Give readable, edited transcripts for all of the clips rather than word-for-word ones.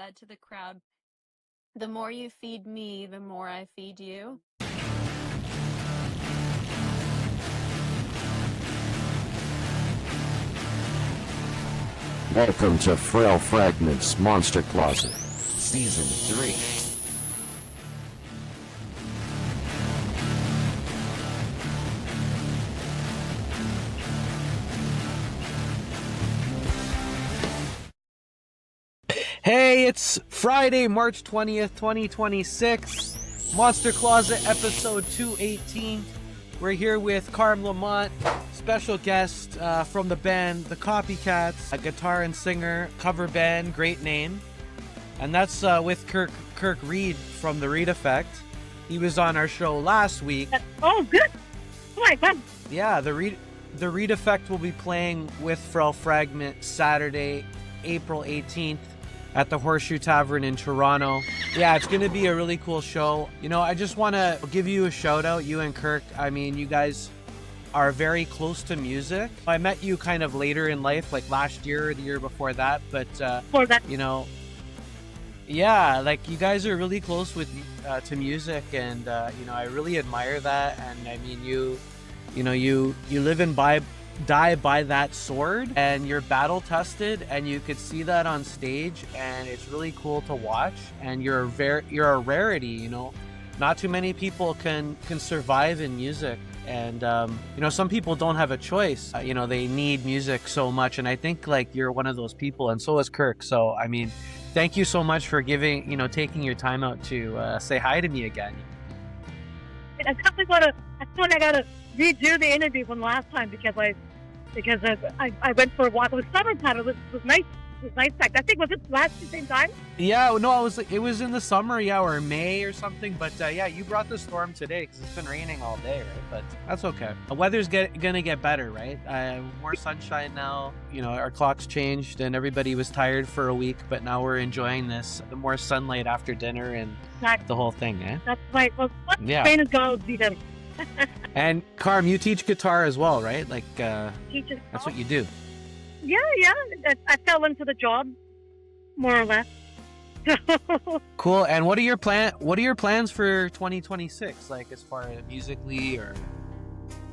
said to the crowd, "The more you feed me, the more I feed you." Welcome to Frail Fragment's Monster Closet, Season 3. Hey, it's Friday, March 20th, 2026. Monster Closet, episode 218. We're here with Carm Lamont, special guest from the band The Copycats, a guitar and singer, cover band, great name. And that's with Kirk Reed from The Reed Effect. He was on our show last week. Oh, good. Oh my God. Yeah, The Reed Effect will be playing with Frail Fragment Saturday, April 18th. At the Horseshoe Tavern in Toronto. Yeah, it's gonna be a really cool show. You know, I just wanna give you a shout out, you and Kirk. I mean, you guys are very close to music. I met you kind of later in life, like last year or the year before that, but you know, yeah, like you guys are really close with to music, and you know, I really admire that. And I mean, you live and die by that sword, and you're battle tested, and you could see that on stage, and it's really cool to watch. And you're a rarity, you know. Not too many people can survive in music, and you know, some people don't have a choice. You know, they need music so much, and I think like you're one of those people, and so is Kirk. So I mean, thank you so much for taking your time out to say hi to me again. I definitely want to. I thought I gotta redo the interview from last time because I went for a walk. It was summertime. It was nice. It was nice. I think was it last the same time? Yeah, no, it was in the summer, yeah, or May or something. But yeah, you brought the storm today because it's been raining all day, right? But that's okay. The weather's gonna get better, right? More sunshine now. You know, our clocks changed, and everybody was tired for a week, but now we're enjoying the more sunlight after dinner and the whole thing, eh? That's right. Well, yeah. Rain is going to be done. And Carm, you teach guitar as well, right? Like, that's what you do. Yeah. I fell into the job, more or less. Cool. And what are your plans for 2026? Like, as far as musically or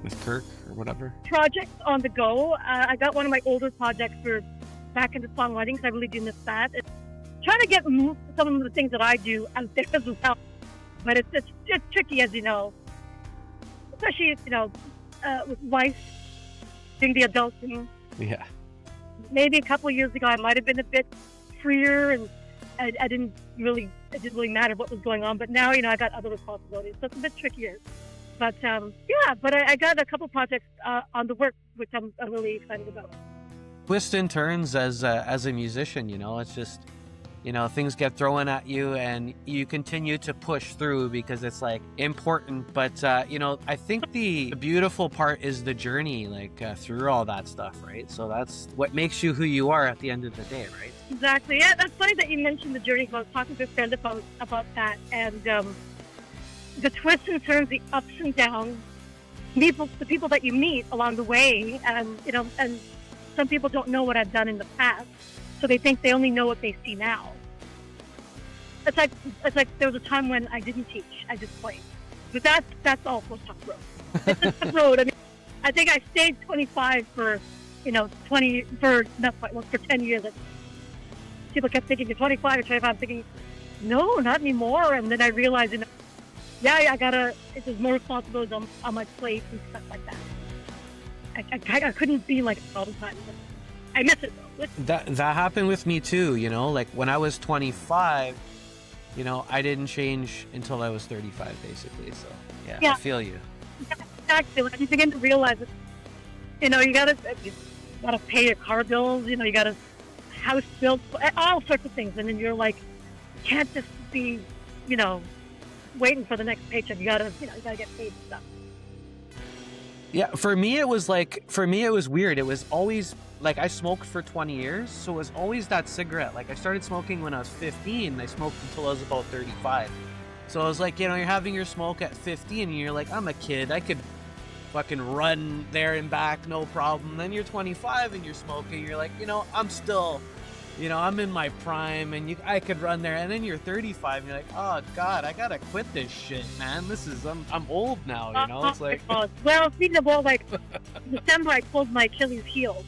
with Kirk or whatever? Projects on the go. I got one of my older projects for back into songwriting because I really do miss that. It's trying to get some of the things that I do out there as well, but it's tricky, as you know. Especially, you know, with life, doing the adult thing. Yeah. Maybe a couple of years ago, I might have been a bit freer, and it didn't really matter what was going on. But now, you know, I got other responsibilities, so it's a bit trickier. But yeah, but I got a couple projects on the work, which I'm really excited about. Twists and turns as a musician, you know, it's just, you know, things get thrown at you and you continue to push through because it's like important. But, you know, I think the beautiful part is the journey, like through all that stuff, right? So that's what makes you who you are at the end of the day, right? Exactly. Yeah, that's funny that you mentioned the journey. I was talking to a friend about that. And the twists and turns, the ups and downs, the people that you meet along the way. And, you know, and some people don't know what I've done in the past. So they think they only know what they see now. It's like there was a time when I didn't teach, I just played. But that's also a tough road. It's a tough road. I mean, I think I stayed 25 for, you know, 10 years. People kept thinking you're 25 or 25. I'm thinking, no, not anymore. And then I realized, you know, yeah, there's more responsibilities on my plate and stuff like that. I couldn't be like all the time. I miss it though. That happened with me too, you know, like when I was 25, you know, I didn't change until I was 35 basically. So yeah. I feel you. Exactly. When you begin to realize it, you know, you gotta pay your car bills, you know, you gotta house bills, all sorts of things. And then you're like, you can't just be, you know, waiting for the next paycheck. You gotta get paid and stuff. Yeah, for me it was weird. It was always like I smoked for 20 years, so it was always that cigarette. Like I started smoking when I was 15, and I smoked until I was about 35. So I was like, you know, you're having your smoke at 15, and you're like, I'm a kid, I could fucking run there and back, no problem. Then you're 25 and you're smoking, you're like, you know, I'm still you know, I'm in my prime and I could run there, and then you're 35 and you're like, oh God, I gotta quit this shit, man. I'm old now, you know? It's like, well, speaking of all, like, December I pulled my Achilles heel,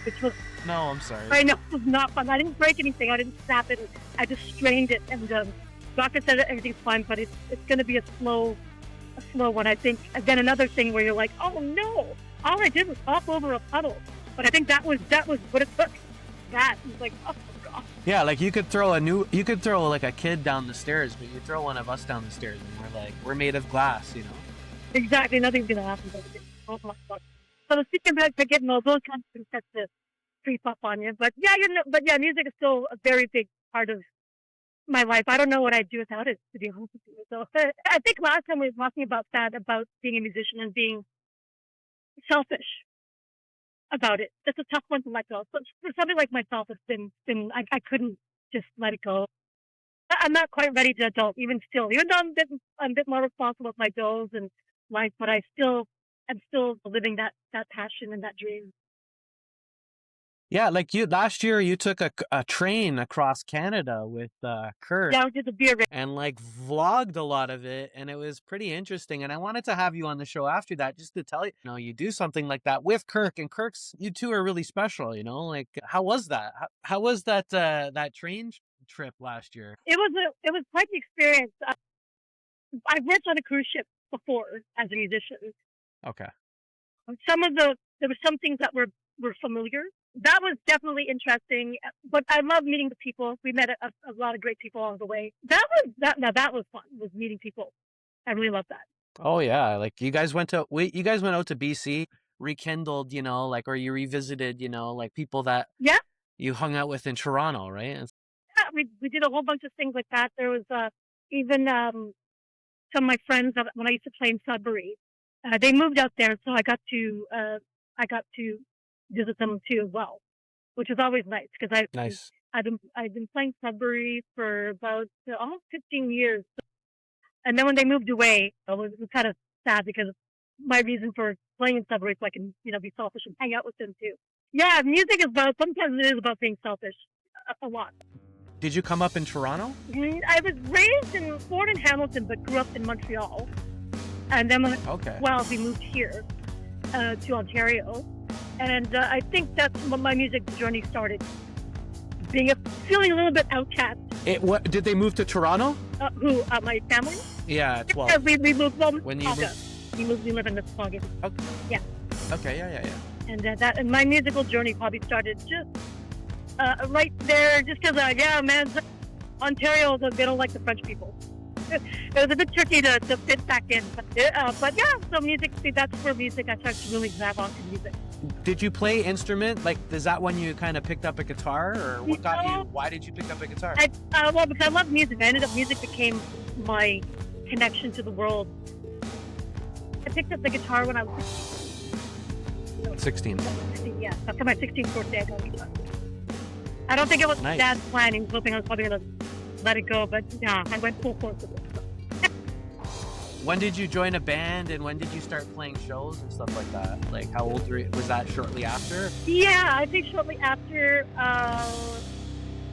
which was, no, I'm sorry. I know, it was not fun. I didn't break anything. I didn't snap it. I just strained it, and doctor said that everything's fine, but it's going to be a slow one. I think, again, another thing where you're like, oh no, all I did was hop over a puddle. But I think that was what it took. That was like, oh God. Yeah, like you could throw like a kid down the stairs, but you throw one of us down the stairs and we're made of glass, you know? Exactly, nothing's going to happen. Oh my God. So speaking about getting all those kinds of things start to creep up on you. But yeah, music is still a very big part of my life. I don't know what I'd do without it, to be honest with you. So I think last time we were talking about that, about being a musician and being selfish about it. That's a tough one to let go. So for somebody like myself, it's been I couldn't just let it go. I'm not quite ready to adult, even still. Even though I'm a bit more responsible with my bills and life, but I'm still living that passion and that dream. Yeah, like last year you took a train across Canada with Kirk. Yeah, we did the beer race. And like vlogged a lot of it, and it was pretty interesting. And I wanted to have you on the show after that just to tell you, you know, you do something like that with Kirk, and you two are really special, you know? Like, how was that? How was that that train trip last year? It was quite the experience. I worked on a cruise ship before as a musician. Okay. There were some things that were familiar. That was definitely interesting, but I love meeting the people. We met a lot of great people along the way. That was fun, was meeting people. I really love that. Oh yeah, like you guys went out to BC, rekindled, you know, like, or you revisited, you know, like people that you hung out with in Toronto, right? Yeah, we did a whole bunch of things like that. There was even some of my friends when I used to play in Sudbury. They moved out there, so I got to visit them too as well, which is always nice because I've been playing Sudbury for about almost 15 years, and then when they moved away, it was kind of sad because my reason for playing in Sudbury is so I can, you know, be selfish and hang out with them too. Yeah, music is sometimes it is about being selfish a lot. Did you come up in Toronto? I was born in Hamilton, but grew up in Montreal, and then when we moved here to Ontario. And I think that's when my music journey started. Feeling a little bit outcast. Did they move to Toronto? My family? Yeah, 12. Yeah, we moved. Well, when you moved? We live in Mississauga. Okay. Yeah. Okay. Yeah. And my musical journey probably started just right there, just because Ontario, they don't like the French people. It was a bit tricky to fit back in, but yeah. So music. That's where music. I started to really grab onto music. Did you play instrument? Like, is that when you kind of picked up a guitar, or what got you? Why did you pick up a guitar? Well, because I love music. Music became my connection to the world. I picked up the guitar when I was 16. 16, yeah. After my 16th birthday, I got a guitar. I don't think it was Dad's plan. He was hoping I was probably going to let it go, but yeah, I went full force with it. When did you join a band, and when did you start playing shows and stuff like that? Like, how old were you? Was that shortly after? Yeah, I think shortly after,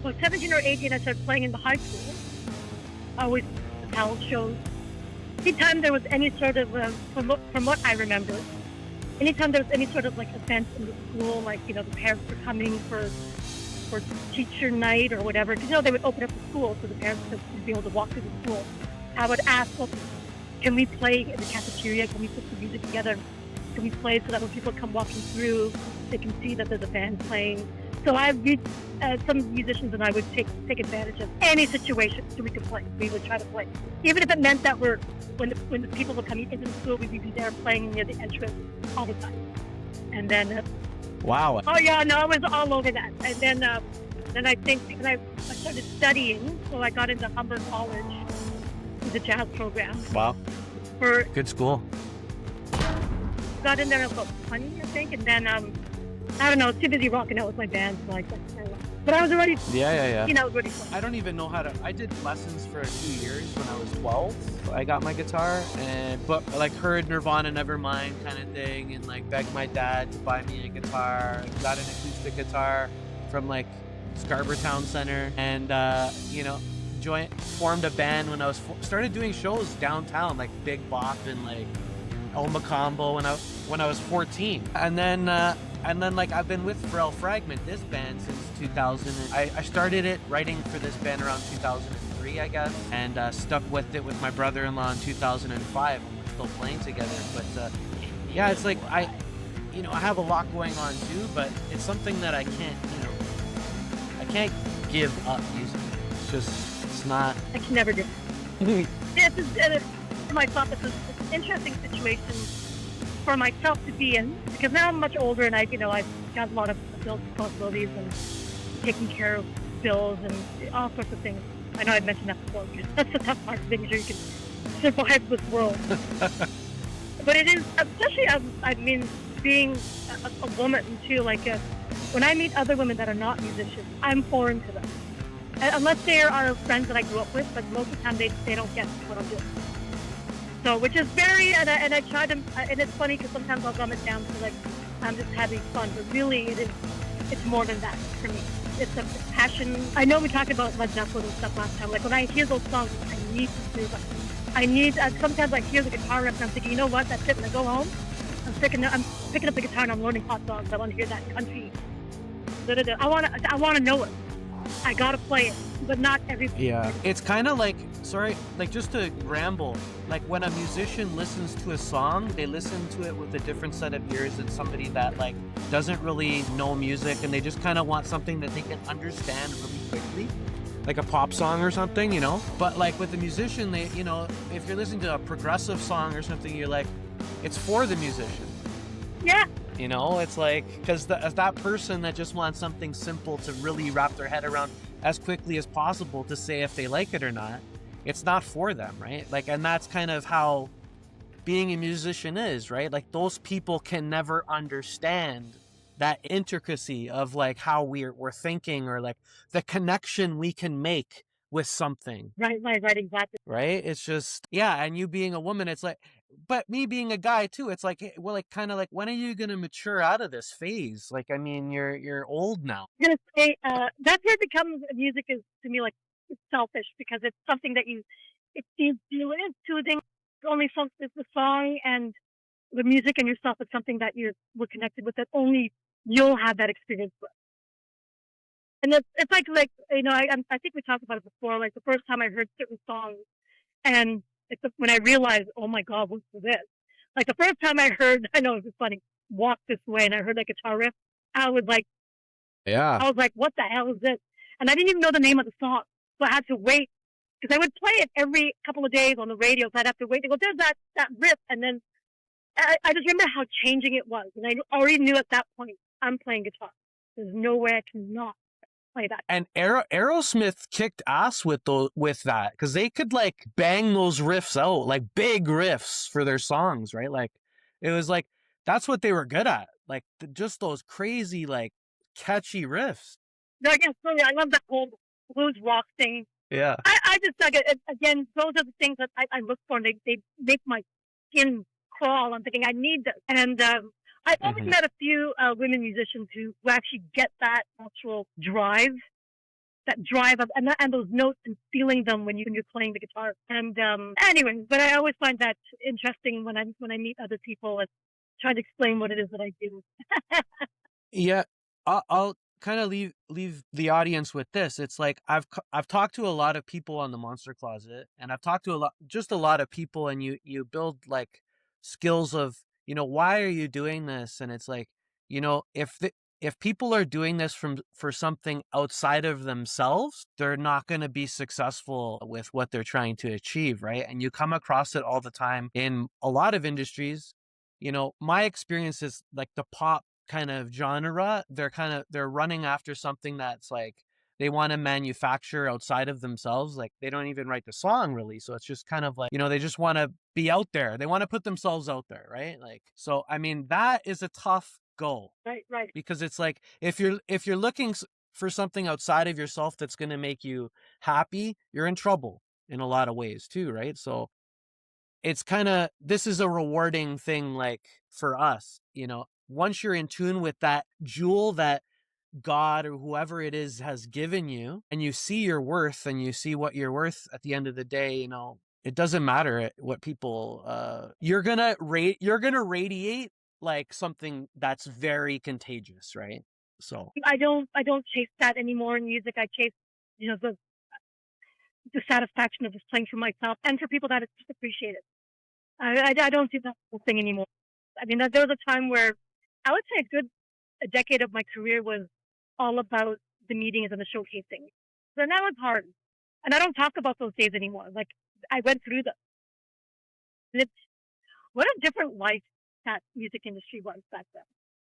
17 or 18, I started playing in the high school. Always held shows. Anytime there was any sort of, from what I remember, anytime there was any sort of like event in the school, like, you know, the parents were coming for teacher night or whatever, because, you know, they would open up the school so the parents could be able to walk through the school. I would ask, well, can we play in the cafeteria? Can we put some music together? Can we play so that when people come walking through, they can see that there's a band playing? So some musicians and I would take advantage of any situation so we could play. We would try to play, even if it meant that when the people were coming into the school, we'd be there playing near the entrance all the time. And then, wow. Oh yeah, no, I was all over that. And then I think because I started studying, so I got into Humber College. The jazz program. Wow. Good school. Got in there about 20, I think, and then I don't know, too busy rocking out with my band, so I but I was already you know, ready for it. I don't even know how to. I did lessons for 2 years when I was 12. I got my guitar, but like heard Nirvana Nevermind kind of thing, and like begged my dad to buy me a guitar. Got an acoustic guitar from like Scarborough Town Center, and formed a band when I was started doing shows downtown, like Big Bop and like El Macombo when I was 14, and then like I've been with Frail Fragment, this band, since 2000. I started it writing for this band around 2003, I guess, and stuck with it with my brother-in-law in 2005, and we're still playing together. But yeah, it's like I have a lot going on too, but it's something that I can't give up music. It's not. I can never do it. Myself, it's an interesting situation for myself to be in, because now I'm much older and I've got a lot of adult responsibilities and taking care of bills and all sorts of things. I know I've mentioned that before. That's the tough part, making sure you can survive this world. But it is, especially being a woman too. Like when I meet other women that are not musicians, I'm foreign to them. Unless they are our friends that I grew up with, but most of the time they don't get what I'm doing. So, which is very, and I try to, and it's funny because sometimes I'll dumb it down to like, I'm just having fun, but really it's more than that for me. It's a passion. I know we talked about Led Zeppelin and stuff last time. Like when I hear those songs, I need to do them. Sometimes I hear the guitar riff and I'm thinking, you know what, that's it. When I go home, I'm picking up the guitar and I'm learning hot songs. I want to hear that country. I want to know it. I gotta play it, but not everybody. Yeah, it's kind of like, just to ramble, like when a musician listens to a song, they listen to it with a different set of ears than somebody that like doesn't really know music and they just kind of want something that they can understand really quickly, like a pop song or something, But like with a musician, they, if you're listening to a progressive song or something, you're like, it's for the musician. Yeah. It's like, because that person that just wants something simple to really wrap their head around as quickly as possible to say if they like it or not, it's not for them, right? Like, and that's kind of how being a musician is, right? Like those people can never understand that intricacy of like how we're thinking, or like the connection we can make with something. Right, exactly. Right? It's just, yeah, and you being a woman, it's like, but me being a guy too, it's like, well, like kind of like, when are you gonna mature out of this phase? Like, I mean, you're old now. I'm gonna say that's where it becomes, music is to me like selfish, because it's something that it is soothing. Only the song and the music and yourself is something that we're connected with, that only you'll have that experience with. And it's like I think we talked about it before. Like the first time I heard certain songs, and when I realized, oh my God, what's this? Like the first time I heard, I know it was funny, Walk This Way, and I heard that guitar riff, I was like, what the hell is this? And I didn't even know the name of the song, so I had to wait, because I would play it every couple of days on the radio, so I'd have to wait to go, there's that riff, and then I just remember how changing it was, and I already knew at that point, I'm playing guitar. There's no way I cannot play that. And Aerosmith kicked ass with that, because they could like bang those riffs out, like big riffs for their songs, right? Like it was like, that's what they were good at, like just those crazy like catchy riffs. No, again, I love that whole blues rock thing. Yeah. I just like it. Again, those are the things that I look for, and they make my skin crawl. I'm thinking I need this, and I've only met a few women musicians who actually get that natural drive, and those notes, and feeling them when you're playing the guitar. And anyway, but I always find that interesting when I meet other people and try to explain what it is that I do. Yeah, I'll kind of leave the audience with this. It's like I've talked to a lot of people on the Monster Closet, and I've talked to a lot of people, and you build like skills of, why are you doing this? And it's like, if people are doing this for something outside of themselves, they're not going to be successful with what they're trying to achieve, right? And you come across it all the time in a lot of industries. My experience is like the pop kind of genre, they're running after something that's like they want to manufacture outside of themselves. Like they don't even write the song really, so it's just kind of like, they just want to be out there, they want to put themselves out there, right? Like, so I mean, that is a tough goal, right, because it's like if you're looking for something outside of yourself that's going to make you happy, you're in trouble in a lot of ways too, right? So it's kind of, this is a rewarding thing, like for us, once you're in tune with that jewel that God or whoever it is has given you, and you see your worth and you see what you're worth at the end of the day, you know, it doesn't matter what people you're gonna radiate like something that's very contagious, right? So I don't chase that anymore in music. I chase, you know, the satisfaction of just playing for myself and for people that just appreciate it. I don't do that whole thing anymore. I mean, there was a time where I would say a decade of my career was all about the meetings and the showcasing. So that was hard. And I don't talk about those days anymore. Like, I went through them. And it's, what a different life that music industry was back then.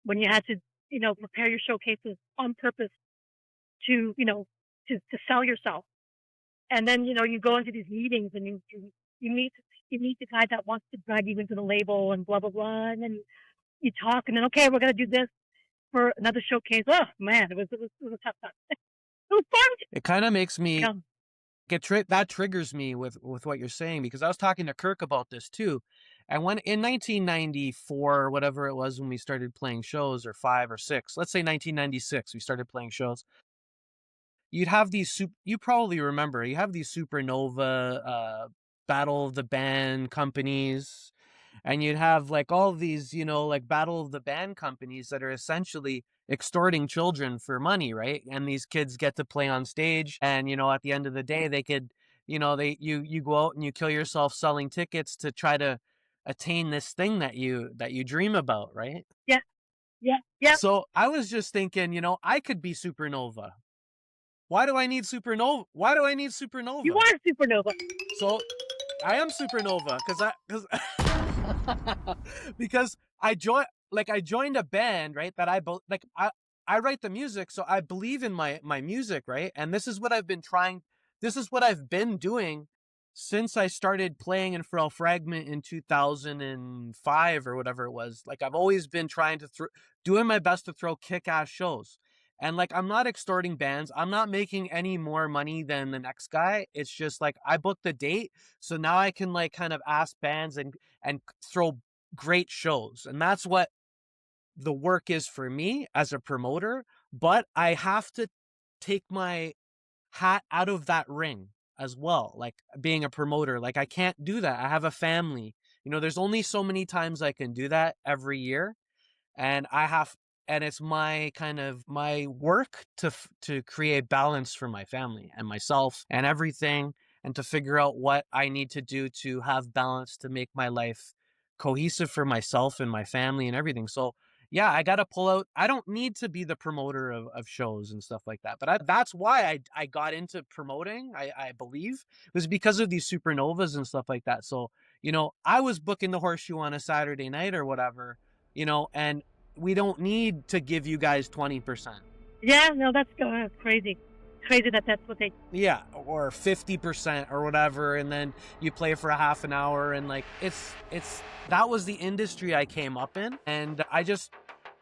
When you had to, you know, prepare your showcases on purpose to, you know, to sell yourself. And then, you know, you go into these meetings and you meet the guy that wants to drag you into the label and blah, blah, blah. And then you talk and then, okay, we're going to do this for another showcase. Oh, man, it was a tough time. It was fun. it kind of makes me Yeah. that triggers me with what you're saying, because I was talking to Kirk about this too. And when in 1994, whatever it was, when we started playing shows, or 5 or 6, let's say 1996, we started playing shows. You'd have these you probably remember, you have these supernova battle of the band companies, and you'd have like all these, you know, like battle of the band companies that are essentially extorting children for money, right? And these kids get to play on stage, and you know, at the end of the day, they could, you know, you go out and you kill yourself selling tickets to try to attain this thing that you dream about, right? Yeah. Yeah. Yeah. So I was just thinking, you know, I could be Supernova. Why do I need Supernova? You are Supernova. So I am Supernova because I joined a band, right? That I write the music, so I believe in my music, right? And this is what I've been doing since I started playing in Frail Fragment in 2005 or whatever it was. Like, I've always been trying to doing my best to throw kick-ass shows. And like, I'm not extorting bands. I'm not making any more money than the next guy. It's just like, I booked the date, so now I can like kind of ask bands and throw great shows. And that's what the work is for me as a promoter. But I have to take my hat out of that ring as well. Like, being a promoter, like, I can't do that. I have a family. You know, there's only so many times I can do that every year. And it's my work to create balance for my family and myself and everything, and to figure out what I need to do to have balance to make my life cohesive for myself and my family and everything. So yeah, I got to pull out. I don't need to be the promoter of shows and stuff like that. But that's why I got into promoting, I believe. It was because of these Supernovas and stuff like that. So, you know, I was booking the Horseshoe on a Saturday night or whatever, you know, and we don't need to give you guys 20%. Yeah, no, that's crazy. Crazy that's what they... Yeah, or 50% or whatever, and then you play for a half an hour, and like, it's that was the industry I came up in, and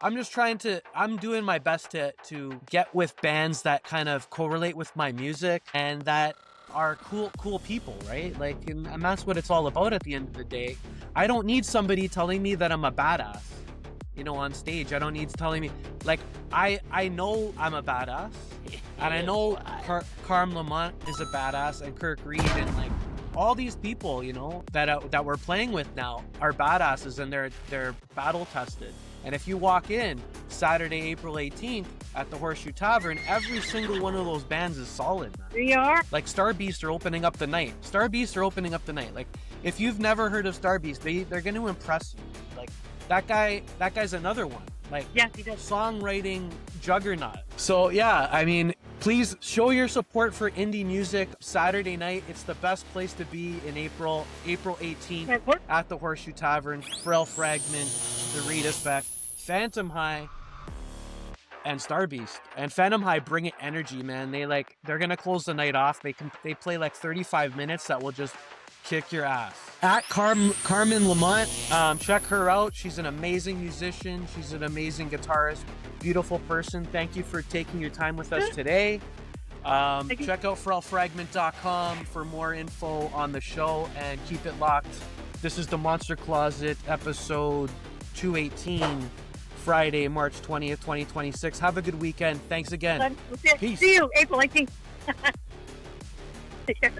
I'm doing my best to get with bands that kind of correlate with my music and that are cool people, right? Like, and that's what it's all about at the end of the day. I don't need somebody telling me that I'm a badass, you know, on stage. I don't need telling me, like, I know I'm a badass, and I know Carm Lamont is a badass, and Kirk Reed, and like all these people, you know, that we're playing with now are badasses, and they're battle tested. And if you walk in Saturday, April 18th at the Horseshoe Tavern, every single one of those bands is solid, man. We are. Like, Star Beast are opening up the night. Like, if you've never heard of Star Beast, they're going to impress you. Like, that guy's another one. Like, Yes, he does. Songwriting juggernaut. So yeah, I mean, please show your support for indie music. Saturday night, it's the best place to be in April 18th at the Horseshoe Tavern. Frail Fragment, The Reed Effect, Phantom High, and Star Beast. And Phantom High, bring it energy, man. They're gonna close the night off. They play like 35 minutes that will just kick your ass. At Carmen Lamont, check her out. She's an amazing musician. She's an amazing guitarist. Beautiful person. Thank you for taking your time with us today. Check out frailfragment.com for more info on the show, and keep it locked. This is the Monster Closet, episode 218, Friday, March 20th, 2026. Have a good weekend. Thanks again. We'll see Peace. you April 18th. Take care.